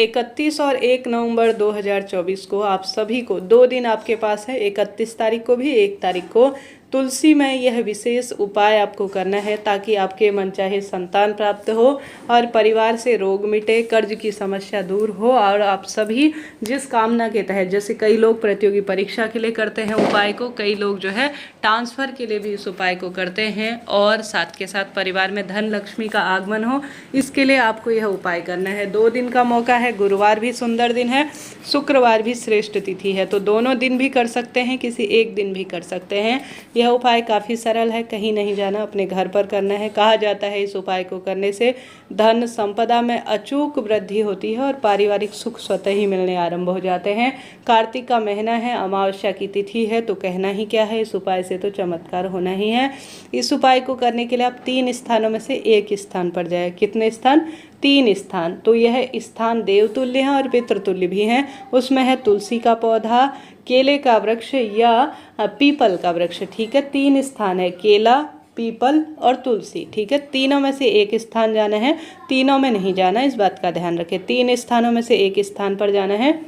31 और 1 नवंबर 2024 को आप सभी को 2 दिन आपके पास है, 31 तारीख को भी 1 तारीख को तुलसी में यह विशेष उपाय आपको करना है ताकि आपके मनचाहे संतान प्राप्त हो और परिवार से रोग मिटे, कर्ज की समस्या दूर हो और आप सभी जिस कामना के तहत, जैसे कई लोग प्रतियोगी परीक्षा के लिए करते हैं उपाय को, कई लोग जो है ट्रांसफ़र के लिए भी इस उपाय को करते हैं और साथ के साथ परिवार में धन लक्ष्मी का आगमन हो, इसके लिए आपको यह उपाय करना है। 2 दिन का मौका है, गुरुवार भी सुंदर दिन है, शुक्रवार भी श्रेष्ठ तिथि है, तो दोनों दिन भी कर सकते हैं, किसी एक दिन भी कर सकते हैं। यह उपाय काफ़ी सरल है, कहीं नहीं जाना, अपने घर पर करना है। कहा जाता है इस उपाय को करने से धन संपदा में अचूक वृद्धि होती है और पारिवारिक सुख स्वतः ही मिलने आरंभ हो जाते हैं। कार्तिक का महीना है, अमावस्या की तिथि है, तो कहना ही क्या है, इस उपाय से तो चमत्कार होना ही है। इस उपाय को करने के लिए आप 3 स्थानों में से एक स्थान पर जाए। कितने स्थान? 3 स्थान। तो यह स्थान देवतुल्य हैं और पितृतुल्य भी हैं। उसमें है तुलसी का पौधा, केले का वृक्ष या पीपल का वृक्ष। ठीक है, 3 स्थान है, केला, पीपल और तुलसी। ठीक है, तीनों में से एक स्थान जाना है, तीनों में नहीं जाना, इस बात का ध्यान रखें। 3 स्थानों में से एक स्थान पर जाना है।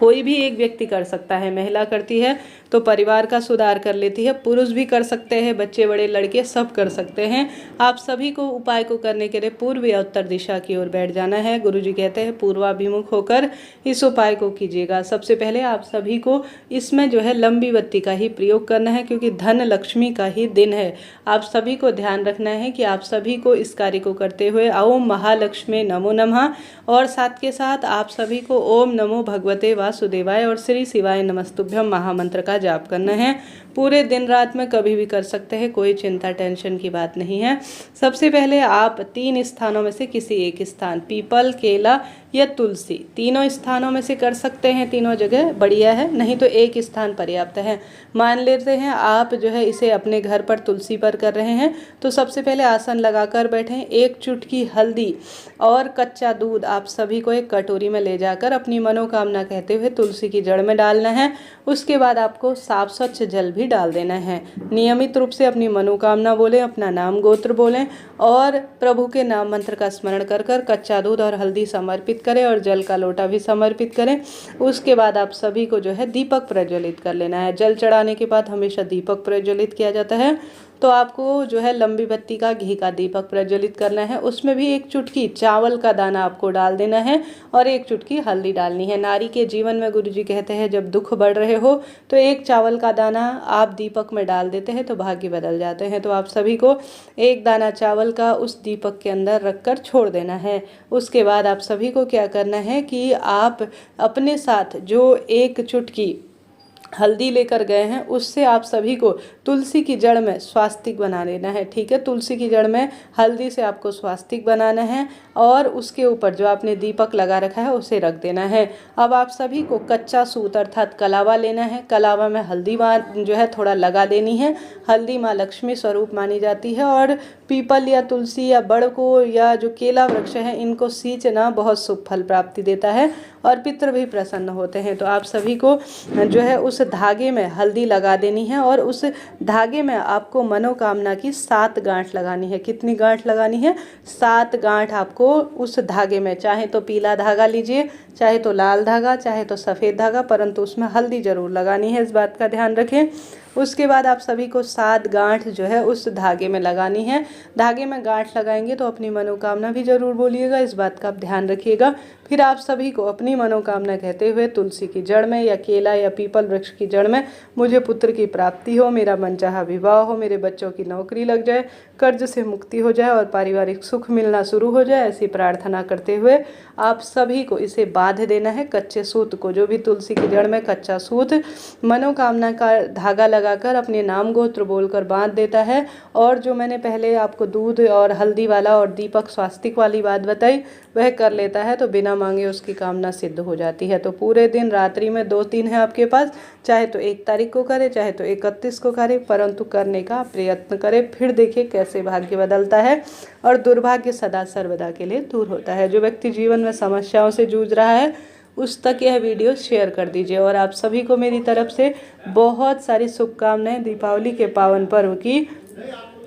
कोई भी एक व्यक्ति कर सकता है, महिला करती है तो परिवार का सुधार कर लेती है, पुरुष भी कर सकते हैं, बच्चे बड़े लड़के सब कर सकते हैं। आप सभी को उपाय को करने के लिए पूर्व या उत्तर दिशा की ओर बैठ जाना है। गुरुजी कहते हैं पूर्वाभिमुख होकर इस उपाय को कीजिएगा। सबसे पहले आप सभी को इसमें जो है लंबी बत्ती का ही प्रयोग करना है क्योंकि धन लक्ष्मी का ही दिन है। आप सभी को ध्यान रखना है कि आप सभी को इस कार्य को करते हुए ओम महालक्ष्मी नमो नमः और साथ के साथ आप सभी को ओम नमो भगवते वासुदेवाय और श्री शिवाय नमस्तुभ्यम महामंत्र का जाप करना है। पूरे दिन रात में कभी भी कर सकते हैं, कोई चिंता टेंशन की बात नहीं है। सबसे पहले आप 3 स्थानों में से किसी एक स्थान, पीपल, केला या तुलसी, तीनों स्थानों में से कर सकते हैं। तीनों जगह बढ़िया है, नहीं तो एक स्थान पर्याप्त है। मान लेते हैं आप जो है इसे अपने घर पर तुलसी पर कर रहे हैं, तो सबसे पहले आसन लगाकर बैठें। 1 चुटकी हल्दी और कच्चा दूध आप सभी को एक कटोरी में ले जाकर अपनी मनोकामना कहते हुए तुलसी की जड़ में डालना है। उसके बाद आपको साफ स्वच्छ जल भी डाल देना है। नियमित रूप से अपनी मनोकामना बोलें, अपना नाम गोत्र बोलें और प्रभु के नाम मंत्र का स्मरण कर कर कच्चा दूध और हल्दी समर्पित करें और जल का लोटा भी समर्पित करें। उसके बाद आप सभी को जो है दीपक प्रज्वलित कर लेना है। जल चढ़ाने के बाद हमेशा दीपक प्रज्वलित किया जाता है, तो आपको जो है लंबी बत्ती का घी का दीपक प्रज्वलित करना है। उसमें भी 1 चुटकी चावल का दाना आपको डाल देना है और 1 चुटकी हल्दी डालनी है। नारी के जीवन में गुरुजी कहते हैं जब दुख बढ़ रहे हो तो 1 चावल का दाना आप दीपक में डाल देते हैं तो भाग्य बदल जाते हैं। तो आप सभी को 1 दाना चावल का उस दीपक के अंदर रखकर छोड़ देना है। उसके बाद आप सभी को क्या करना है कि आप अपने साथ जो 1 चुटकी हल्दी लेकर गए हैं उससे आप सभी को तुलसी की जड़ में स्वास्तिक बना लेना है। ठीक है, तुलसी की जड़ में हल्दी से आपको स्वास्तिक बनाना है और उसके ऊपर जो आपने दीपक लगा रखा है उसे रख देना है। अब आप सभी को कच्चा सूत अर्थात कलावा लेना है। कलावा में हल्दी जो है थोड़ा लगा देनी है। हल्दी माँ लक्ष्मी स्वरूप मानी जाती है और पीपल या तुलसी या बड़ को या जो केला वृक्ष है इनको सींचना बहुत शुभ फल प्राप्ति देता है और पितृ भी प्रसन्न होते हैं। तो आप सभी को जो है उस धागे में हल्दी लगा देनी है और उस धागे में आपको मनोकामना की 7 गांठ लगानी है। कितनी गांठ लगानी है? 7 गांठ आपको उस धागे में, चाहे तो पीला धागा लीजिए, चाहे तो लाल धागा, चाहे तो सफ़ेद धागा, परंतु उसमें हल्दी जरूर लगानी है, इस बात का ध्यान रखें। उसके बाद आप सभी को 7 गांठ जो है उस धागे में लगानी है। धागे में गांठ लगाएंगे तो अपनी मनोकामना भी जरूर बोलिएगा, इस बात का आप ध्यान रखिएगा। फिर आप सभी को अपनी मनोकामना कहते हुए तुलसी की जड़ में या केला या पीपल वृक्ष की जड़ में मुझे पुत्र की प्राप्ति हो, मेरा मनचाहा विवाह हो, मेरे बच्चों की नौकरी लग जाए, कर्ज से मुक्ति हो जाए और पारिवारिक सुख मिलना शुरू हो जाए, ऐसी प्रार्थना करते हुए आप सभी को इसे बांध देना है। कच्चे सूत को, जो भी तुलसी की जड़ में कच्चा सूत मनोकामना का धागा लगाकर अपने नाम गोत्र बोलकर बांध देता है और जो मैंने पहले आपको दूध और हल्दी वाला और दीपक स्वास्तिक वाली बात बताई वह कर लेता है तो बिना मांगे उसकी कामना सिद्ध हो जाती है। तो पूरे दिन रात्रि में 2-3 है आपके पास, चाहे तो 1 तारीख को करें चाहे तो 31 को करें, परंतु करने का प्रयत्न करें। फिर देखिए कैसे भाग्य बदलता है और दुर्भाग्य सदा सर्वदा के लिए दूर होता है। जो व्यक्ति जीवन में समस्याओं से जूझ रहा है उस तक यह वीडियो शेयर कर दीजिए और आप सभी को मेरी तरफ से बहुत सारी शुभकामनाएं दीपावली के पावन पर्व की।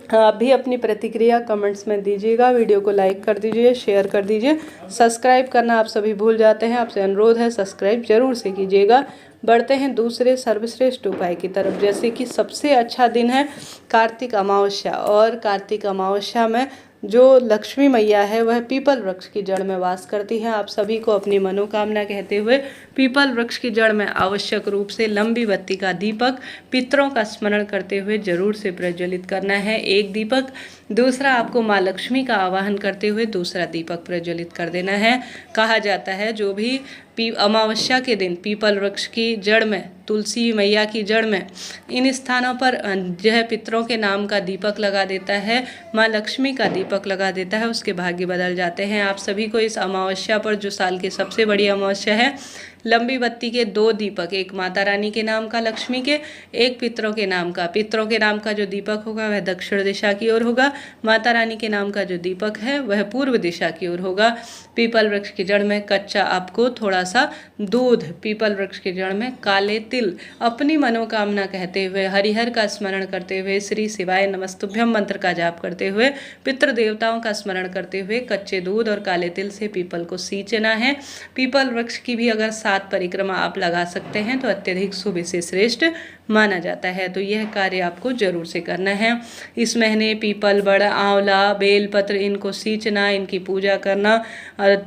आप भी अपनी प्रतिक्रिया कमेंट्स में दीजिएगा। वीडियो को लाइक कर दीजिए, शेयर कर दीजिए। सब्सक्राइब करना आप सभी भूल जाते हैं, आपसे अनुरोध है सब्सक्राइब जरूर से कीजिएगा। बढ़ते हैं दूसरे सर्वश्रेष्ठ उपाय की तरफ। जैसे कि सबसे अच्छा दिन है कार्तिक अमावस्या, और कार्तिक अमावस्या में जो लक्ष्मी मैया है वह पीपल वृक्ष की जड़ में वास करती है। आप सभी को अपनी मनोकामना कहते हुए पीपल वृक्ष की जड़ में आवश्यक रूप से लंबी बत्ती का दीपक पितरों का स्मरण करते हुए जरूर से प्रज्वलित करना है, एक दीपक। दूसरा, आपको माँ लक्ष्मी का आवाहन करते हुए दूसरा दीपक प्रज्वलित कर देना है। कहा जाता है जो भी अमावस्या के दिन पीपल वृक्ष की जड़ में, तुलसी मैया की जड़ में, इन स्थानों पर जो है पितरों के नाम का दीपक लगा देता है, माँ लक्ष्मी का दीपक लगा देता है, उसके भाग्य बदल जाते हैं। आप सभी को इस अमावस्या पर, जो साल की सबसे बड़ी अमावस्या है, लंबी बत्ती के 2 दीपक, एक माता रानी के नाम का लक्ष्मी के, एक पितरों के नाम का। पितरों के नाम का जो दीपक होगा वह दक्षिण दिशा की ओर होगा, माता रानी के नाम का जो दीपक है वह पूर्व दिशा की ओर होगा। पीपल वृक्ष की जड़ में कच्चा आपको थोड़ा सा दूध, पीपल वृक्ष की जड़ में काले तिल, अपनी मनोकामना कहते हुए, हरिहर का स्मरण करते हुए, श्री शिवाय नमस्तुभ्यम मंत्र का जाप करते हुए, पितृ देवताओं का स्मरण करते हुए कच्चे दूध और काले तिल से पीपल को सींचना है। पीपल वृक्ष की भी अगर 7 परिक्रमा आप लगा सकते हैं तो अत्यधिक शुभ से श्रेष्ठ माना जाता है। तो यह कार्य आपको जरूर से करना है। इस महीने पीपल, बड़, आंवला, बेलपत्र, इनको सींचना, इनकी पूजा करना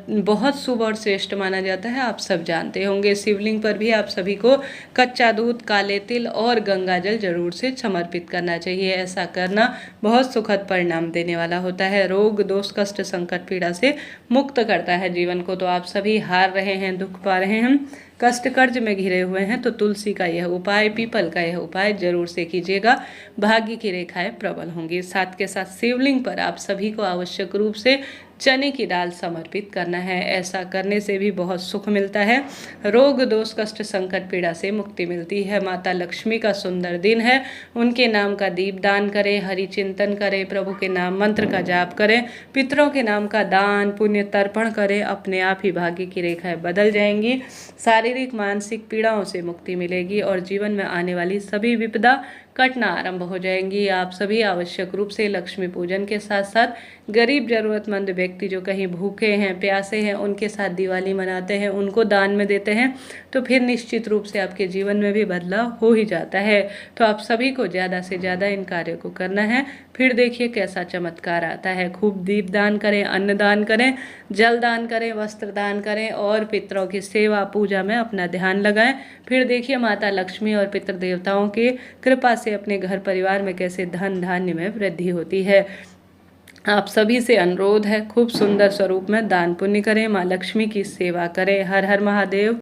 बहुत शुभ और श्रेष्ठ माना जाता है, आप सब जानते होंगे। शिवलिंग पर भी आप सभी को कच्चा दूध, काले तिल और गंगा जल जरूर से समर्पित करना चाहिए। ऐसा करना बहुत सुखद परिणाम देने वाला होता है, रोग दोष कष्ट संकट पीड़ा से मुक्त करता है जीवन को। तो आप सभी हार रहे हैं, दुख पा रहे हैं, कष्ट कर्ज में घिरे हुए हैं, तो तुलसी का यह उपाय, पीपल का यह उपाय जरूर से कीजिएगा, भाग्य की रेखाएं प्रबल होंगी। साथ के साथ शिवलिंग पर आप सभी को आवश्यक रूप से चने की दाल समर्पित करना है। ऐसा करने से भी बहुत सुख मिलता है, रोग दोष कष्ट संकट पीड़ा से मुक्ति मिलती है। माता लक्ष्मी का सुंदर दिन है, उनके नाम का दीप दान करें, हरि चिंतन करें, प्रभु के नाम मंत्र का जाप करें, पितरों के नाम का दान पुण्य तर्पण करें, अपने आप ही भाग्य की रेखाएं बदल जाएंगी, शारीरिक मानसिक पीड़ाओं से मुक्ति मिलेगी और जीवन में आने वाली सभी विपदा कटना आरंभ हो जाएंगी। आप सभी आवश्यक रूप से लक्ष्मी पूजन के साथ साथ गरीब जरूरतमंद व्यक्ति जो कहीं भूखे हैं, प्यासे हैं, उनके साथ दिवाली मनाते हैं, उनको दान में देते हैं, तो फिर निश्चित रूप से आपके जीवन में भी बदलाव हो ही जाता है। तो आप सभी को ज़्यादा से ज़्यादा इन कार्यों को करना है, फिर देखिए कैसा चमत्कार आता है। खूब दीप दान करें, अन्न दान करें, जल दान करें, वस्त्र दान करें और पितरों की सेवा पूजा में अपना ध्यान लगाएं। फिर देखिए माता लक्ष्मी और पितृ देवताओं की कृपा से अपने घर परिवार में कैसे धन धान्य में वृद्धि होती है। आप सभी से अनुरोध है, खूब सुंदर स्वरूप में दान पुण्य करें, माँ लक्ष्मी की सेवा करें। हर हर महादेव।